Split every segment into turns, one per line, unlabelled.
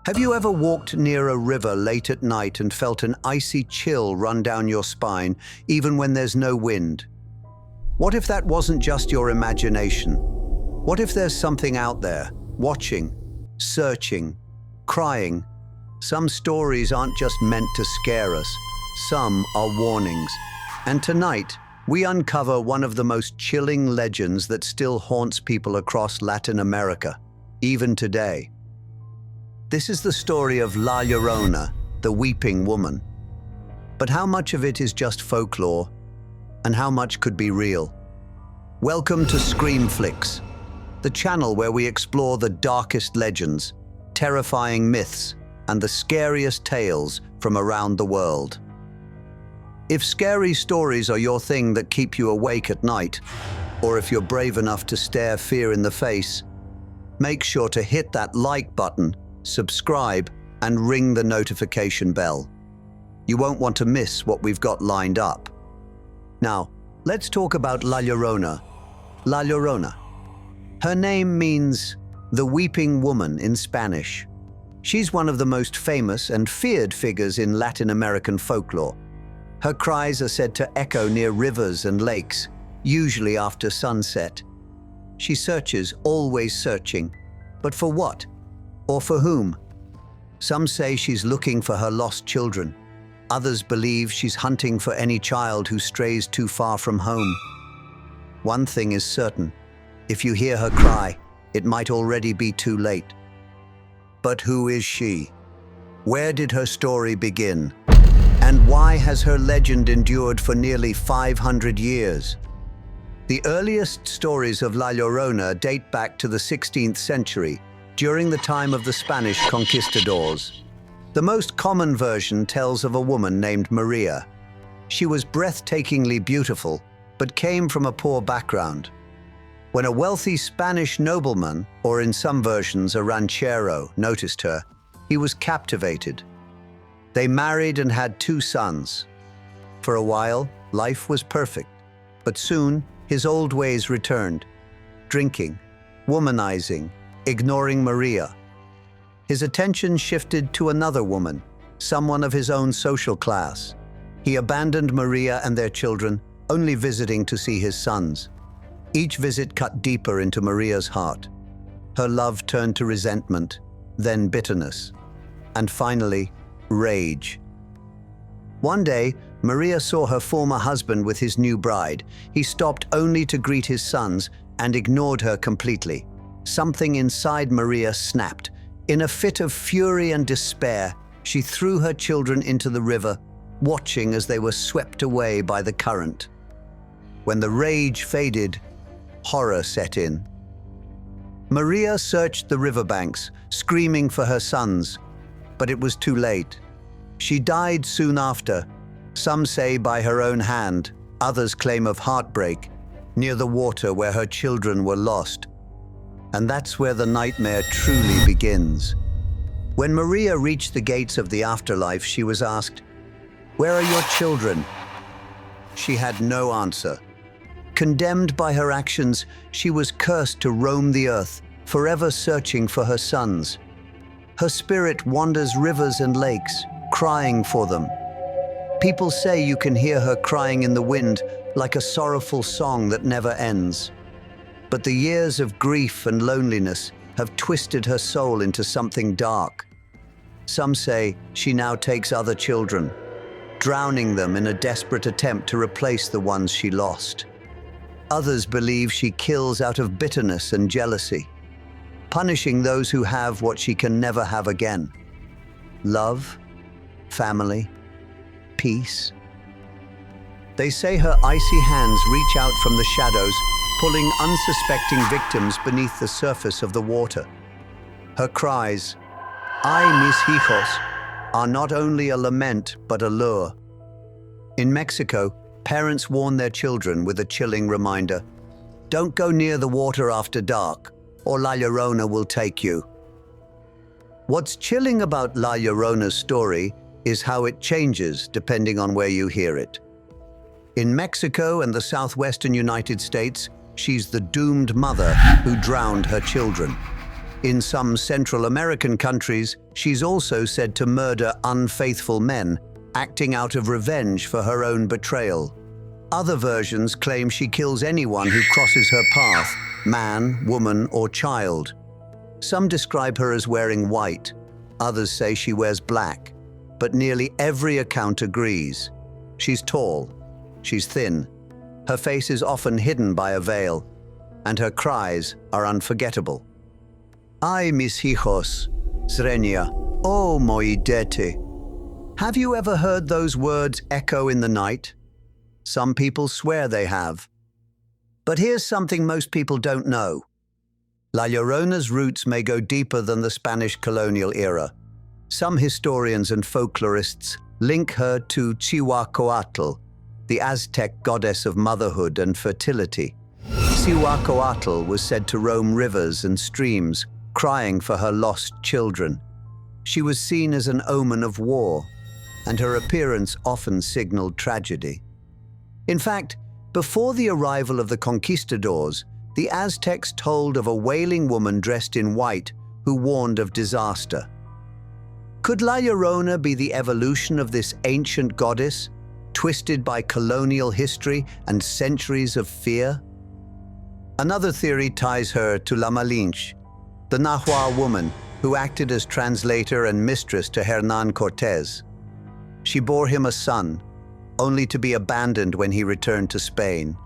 Have you ever walked near a river late at night and felt an icy chill run down your spine, even when there's no wind? What if that wasn't just your imagination? What if there's something out there, watching, searching, crying? Some stories aren't just meant to scare us. Some are warnings. And tonight, we uncover one of the most chilling legends that still haunts people across Latin America, even today. This is the story of La Llorona, the weeping woman. But how much of it is just folklore, and how much could be real? Welcome to Scream Flicks, the channel where we explore the darkest legends, terrifying myths, and the scariest tales from around the world. If scary stories are your thing that keep you awake at night, or if you're brave enough to stare fear in the face, make sure to hit that like button, subscribe, and ring the notification bell. You won't want to miss what we've got lined up. Now, let's talk about La Llorona. La Llorona. Her name means the weeping woman in Spanish. She's one of the most famous and feared figures in Latin American folklore. Her cries are said to echo near rivers and lakes, usually after sunset. She searches, always searching. But for what? Or for whom? Some say she's looking for her lost children. Others believe she's hunting for any child who strays too far from home. One thing is certain. If you hear her cry, it might already be too late. But who is she? Where did her story begin? And why has her legend endured for nearly 500 years? The earliest stories of La Llorona date back to the 16th century, during the time of the Spanish conquistadors. The most common version tells of a woman named Maria. She was breathtakingly beautiful, but came from a poor background. When a wealthy Spanish nobleman, or in some versions a ranchero, noticed her, he was captivated. They married and had 2 sons. For a while, life was perfect, but soon his old ways returned. Drinking, womanizing, ignoring Maria. His attention shifted to another woman, someone of his own social class. He abandoned Maria and their children, only visiting to see his sons. Each visit cut deeper into Maria's heart. Her love turned to resentment, then bitterness, and finally, rage. One day, Maria saw her former husband with his new bride. He stopped only to greet his sons and ignored her completely. Something inside Maria snapped. In a fit of fury and despair, she threw her children into the river, watching as they were swept away by the current. When the rage faded, horror set in. Maria searched the riverbanks, screaming for her sons, but it was too late. She died soon after, some say by her own hand, others claim of heartbreak, near the water where her children were lost. And that's where the nightmare truly begins. When Maria reached the gates of the afterlife, she was asked, "Where are your children?" She had no answer. Condemned by her actions, she was cursed to roam the earth, forever searching for her sons. Her spirit wanders rivers and lakes, crying for them. People say you can hear her crying in the wind, like a sorrowful song that never ends. But the years of grief and loneliness have twisted her soul into something dark. Some say she now takes other children, drowning them in a desperate attempt to replace the ones she lost. Others believe she kills out of bitterness and jealousy, punishing those who have what she can never have again: love, family, peace. They say her icy hands reach out from the shadows, pulling unsuspecting victims beneath the surface of the water. Her cries, "Ay, mis hijos," are not only a lament but a lure. In Mexico, parents warn their children with a chilling reminder: "Don't go near the water after dark, or La Llorona will take you." What's chilling about La Llorona's story is how it changes depending on where you hear it. In Mexico and the southwestern United States, she's the doomed mother who drowned her children. In some Central American countries, she's also said to murder unfaithful men, acting out of revenge for her own betrayal. Other versions claim she kills anyone who crosses her path, man, woman, or child. Some describe her as wearing white, others say she wears black, but nearly every account agrees. She's tall, she's thin, her face is often hidden by a veil, and her cries are unforgettable. Ay, mis hijos, Srenia, oh moi dete. Have you ever heard those words echo in the night? Some people swear they have. But here's something most people don't know. La Llorona's roots may go deeper than the Spanish colonial era. Some historians and folklorists link her to Cihuacoatl, the Aztec goddess of motherhood and fertility. Cihuacoatl was said to roam rivers and streams, crying for her lost children. She was seen as an omen of war, and her appearance often signaled tragedy. In fact, before the arrival of the conquistadors, the Aztecs told of a wailing woman dressed in white who warned of disaster. Could La Llorona be the evolution of this ancient goddess, twisted by colonial history and centuries of fear? Another theory ties her to La Malinche, the Nahua woman who acted as translator and mistress to Hernán Cortés. She bore him a son, only to be abandoned when he returned to Spain.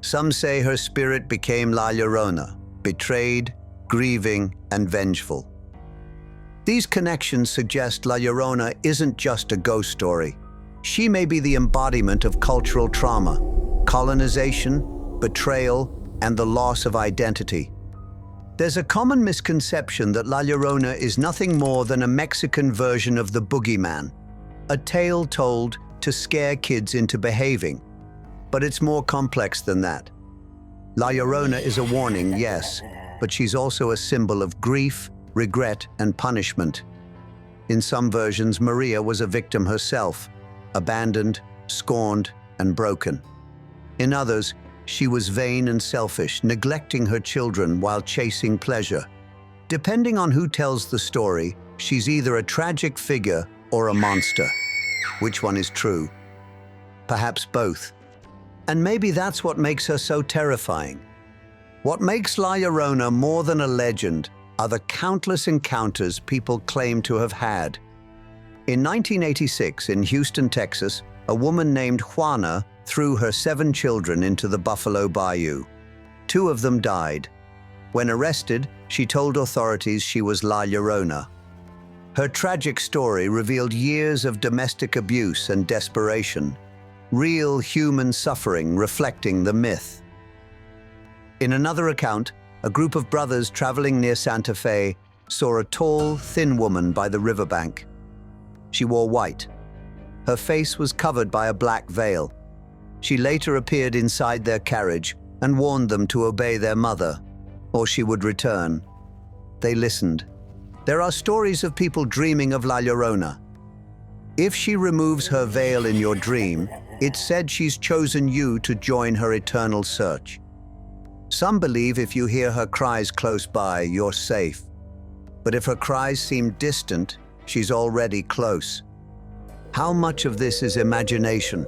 Some say her spirit became La Llorona, betrayed, grieving, and vengeful. These connections suggest La Llorona isn't just a ghost story. She may be the embodiment of cultural trauma, colonization, betrayal, and the loss of identity. There's a common misconception that La Llorona is nothing more than a Mexican version of the boogeyman, a tale told to scare kids into behaving. But it's more complex than that. La Llorona is a warning, yes, but she's also a symbol of grief, regret, and punishment. In some versions, Maria was a victim herself, abandoned, scorned, and broken. In others, she was vain and selfish, neglecting her children while chasing pleasure. Depending on who tells the story, she's either a tragic figure or a monster. Which one is true? Perhaps both. And maybe that's what makes her so terrifying. What makes La Llorona more than a legend are the countless encounters people claim to have had. In 1986, in Houston, Texas, a woman named Juana threw her 7 children into the Buffalo Bayou. 2 of them died. When arrested, she told authorities she was La Llorona. Her tragic story revealed years of domestic abuse and desperation, real human suffering reflecting the myth. In another account, a group of brothers traveling near Santa Fe saw a tall, thin woman by the riverbank. She wore white. Her face was covered by a black veil. She later appeared inside their carriage and warned them to obey their mother, or she would return. They listened. There are stories of people dreaming of La Llorona. If she removes her veil in your dream, it's said she's chosen you to join her eternal search. Some believe if you hear her cries close by, you're safe. But if her cries seem distant, she's already close. How much of this is imagination,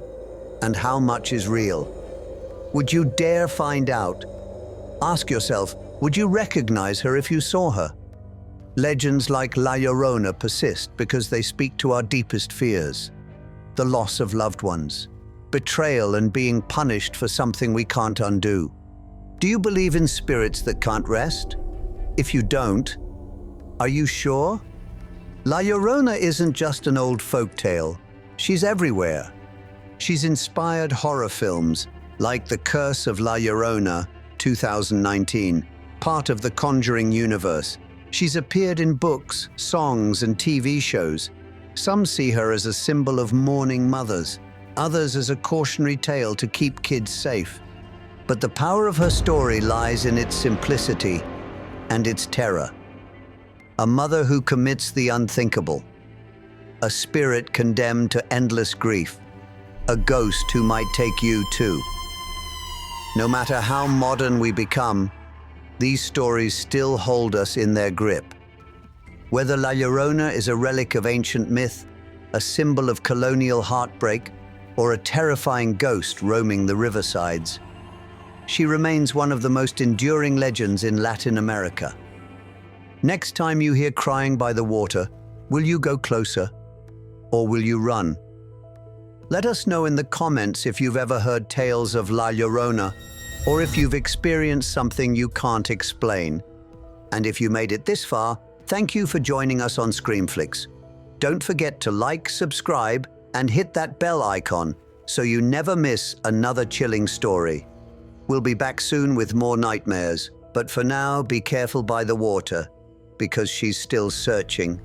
and how much is real? Would you dare find out? Ask yourself, would you recognize her if you saw her? Legends like La Llorona persist because they speak to our deepest fears. The loss of loved ones, betrayal, and being punished for something we can't undo. Do you believe in spirits that can't rest? If you don't, are you sure? La Llorona isn't just an old folktale. She's everywhere. She's inspired horror films like The Curse of La Llorona, 2019, part of the Conjuring universe. She's appeared in books, songs, and TV shows. Some see her as a symbol of mourning mothers, others as a cautionary tale to keep kids safe. But the power of her story lies in its simplicity and its terror. A mother who commits the unthinkable. A spirit condemned to endless grief. A ghost who might take you too. No matter how modern we become, these stories still hold us in their grip. Whether La Llorona is a relic of ancient myth, a symbol of colonial heartbreak, or a terrifying ghost roaming the riversides, she remains one of the most enduring legends in Latin America. Next time you hear crying by the water, will you go closer, or will you run? Let us know in the comments if you've ever heard tales of La Llorona, or if you've experienced something you can't explain. And if you made it this far, thank you for joining us on Screamflix. Don't forget to like, subscribe, and hit that bell icon so you never miss another chilling story. We'll be back soon with more nightmares, but for now, be careful by the water, because she's still searching.